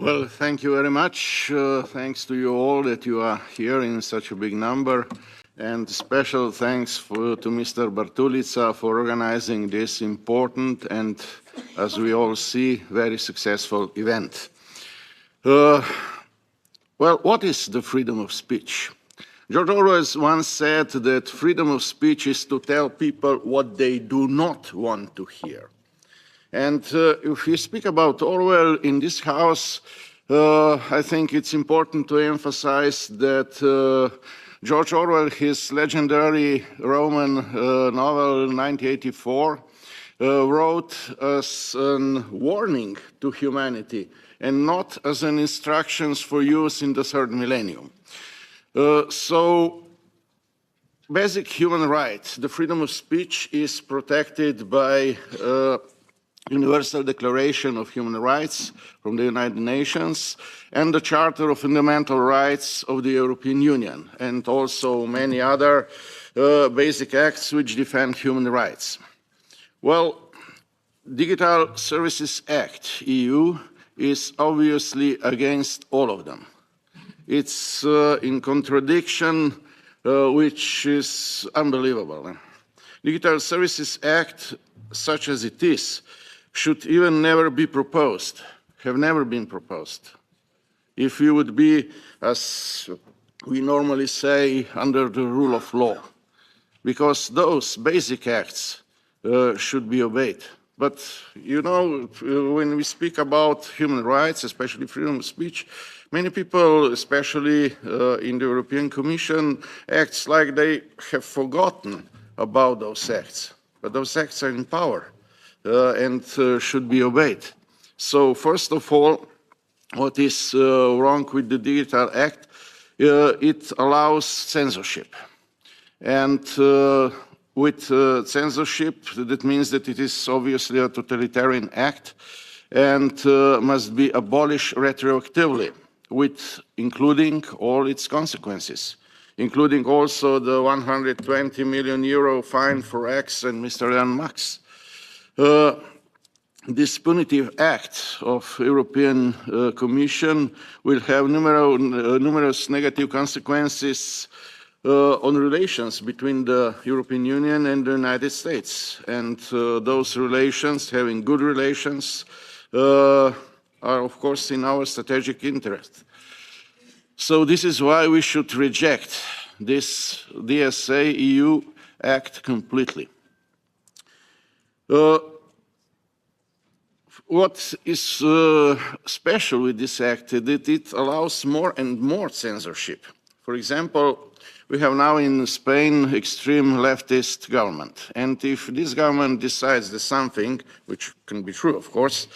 Well, thank you very much. Thanks to you all that you are here in such a big number. And special thanks to Mr. Bartulica for organizing this important and, as we all see, very successful event. Well, what is the freedom of speech? George Orwell once said that freedom of speech is to tell people what they do not want to hear. And if we speak about Orwell in this house, I think it's important to emphasize that George Orwell, his legendary Roman novel 1984, wrote as a warning to humanity and not as an instructions for use in the third millennium. So basic human rights, the freedom of speech is protected by Universal Declaration of Human Rights from the United Nations and the Charter of Fundamental Rights of the European Union, and also many other basic acts which defend human rights. Well, Digital Services Act, EU, is obviously against all of them. It's in contradiction, which is unbelievable. Digital Services Act, such as it is, should even never be proposed, have never been proposed. If you would be, as we normally say, under the rule of law, because those basic acts should be obeyed. But, you know, when we speak about human rights, especially freedom of speech, many people, especially in the European Commission, acts like they have forgotten about those acts. But those acts are in power. And should be obeyed. So first of all, what is wrong with the Digital Act? It allows censorship. And with censorship, that means that it is obviously a totalitarian act and must be abolished retroactively, with including all its consequences, including also the 120 million euro fine for X and Mr. Jan Max. This punitive act of European Commission will have numerous negative consequences on relations between the European Union and the United States. And those relations, having good relations, are of course in our strategic interest. So this is why we should reject this DSA EU Act completely. What is special with this act is that it allows more and more censorship. For example, we have now in Spain extreme leftist government. And if this government decides that something, which can be true of course,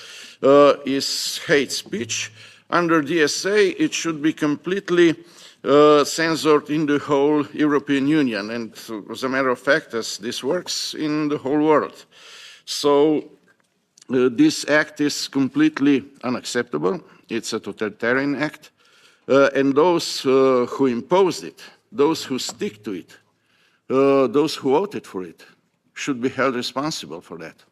is hate speech, under DSA it should be completely censored in the whole European Union. And as a matter of fact, as this works in the whole world. So this act is completely unacceptable. It's a totalitarian act. And those who imposed it, those who stick to it, those who voted for it, should be held responsible for that.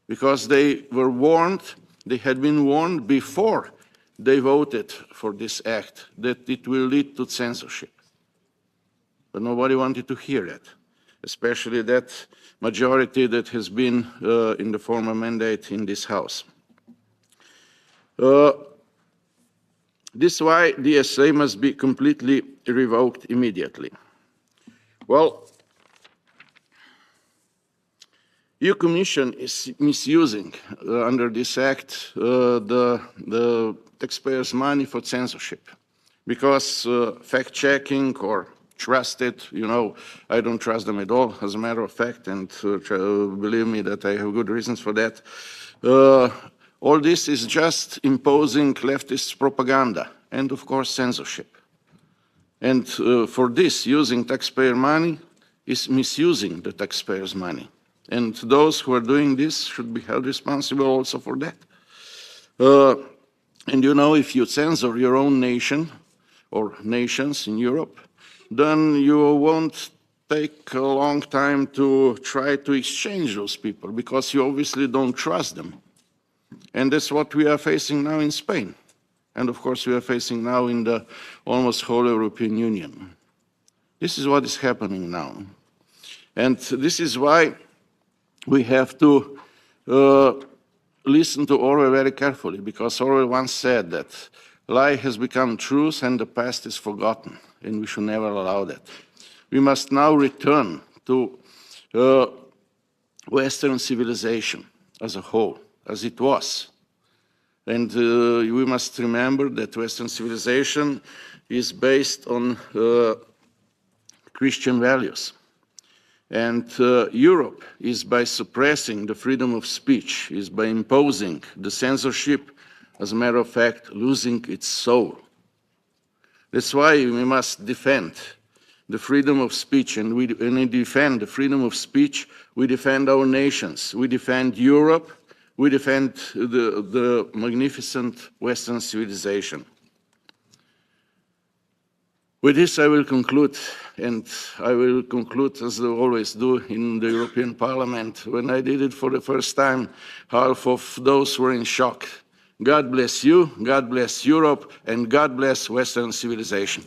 Because they were warned, they had been warned before they voted for this act that it will lead to censorship. But nobody wanted to hear that, especially that majority that has been in the former mandate in this House. This is why DSA must be completely revoked immediately. Well, EU Commission is misusing under this act the taxpayers' money for censorship, because fact-checking or trusted, you know, I don't trust them at all, as a matter of fact, and believe me that I have good reasons for that. All this is just imposing leftist propaganda and, of course, censorship. And for this, using taxpayer money is misusing the taxpayers' money. And those who are doing this should be held responsible also for that. And you know, if you censor your own nation or nations in Europe, then you won't take a long time to try to exchange those people, because you obviously don't trust them. And that's what we are facing now in Spain. and of course we are facing now in the almost whole European Union. This is what is happening now. And this is why we have to listen to Orwell very carefully, because Orwell once said that lie has become truth and the past is forgotten, and we should never allow that. We must now return to Western civilization as a whole, as it was. And we must remember that Western civilization is based on Christian values. And Europe is, by suppressing the freedom of speech, is by imposing the censorship, as a matter of fact, losing its soul. That's why we must defend the freedom of speech, and when we defend the freedom of speech, we defend our nations, we defend Europe, we defend the magnificent Western civilization. With this I will conclude, and I will conclude as I always do in the European Parliament. When I did it for the first time, half of those were in shock. God bless you, God bless Europe, and God bless Western civilization.